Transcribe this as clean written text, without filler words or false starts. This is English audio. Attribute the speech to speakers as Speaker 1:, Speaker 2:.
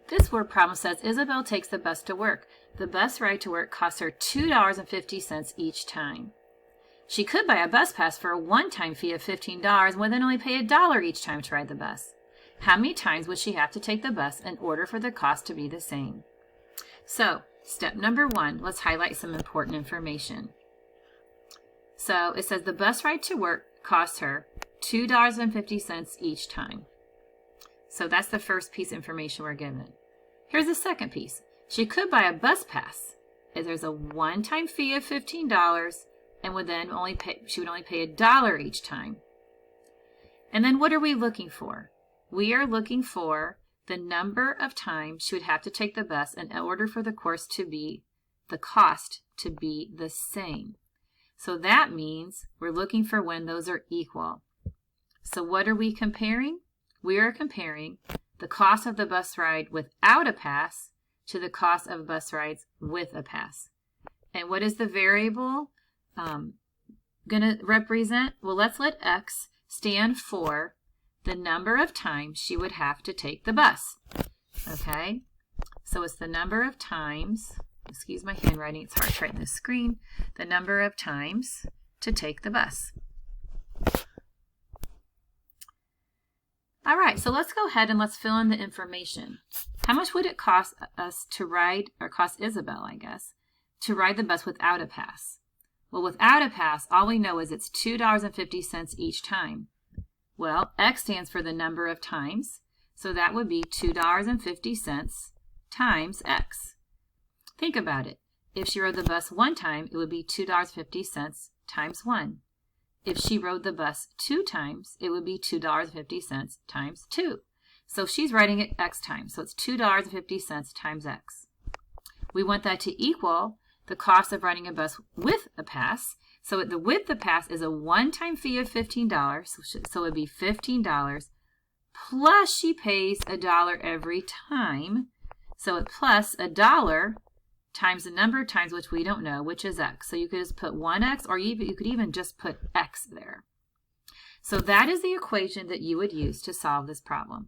Speaker 1: This word problem says Isabel takes the bus to work. The bus ride to work costs her $2.50 each time. She could buy a bus pass for a one-time fee of $15 and would then only pay $1 each time to ride the bus. How many times would she have to take the bus in order for the cost to be the same? So, step number 1, let's highlight some important information. So, it says the bus ride to work costs her $2.50 each time. So that's the first piece of information we're given. Here's the second piece. She could buy a bus pass. There's a one-time fee of $15 and she would only pay $1 each time. And then what are we looking for? We are looking for the number of times she would have to take the bus in order for the cost to be the same. So that means we're looking for when those are equal. So what are we comparing? We are comparing the cost of the bus ride without a pass to the cost of bus rides with a pass. And what is the variable going to represent? Well, let's let X stand for the number of times she would have to take the bus. Okay? So it's the number of times, excuse my handwriting, it's hard to write on the screen, the number of times to take the bus. All right, so let's go ahead and let's fill in the information. How much would it cost us to ride, or cost Isabel, I guess, to ride the bus without a pass? Well, without a pass, all we know is it's $2.50 each time. Well, X stands for the number of times, so that would be $2.50 times X. Think about it. If she rode the bus one time, it would be $2.50 times 1. If she rode the bus 2 times, it would be $2.50 times 2. So she's riding it X times, so it's $2.50 times X. We want that to equal the cost of riding a bus with a pass. So with the pass is a one-time fee of $15, so it would be $15, plus she pays $1 every time. So it plus $1 times the number of times which we don't know, which is X. So you could just put 1X, or you could even just put X there. So that is the equation that you would use to solve this problem.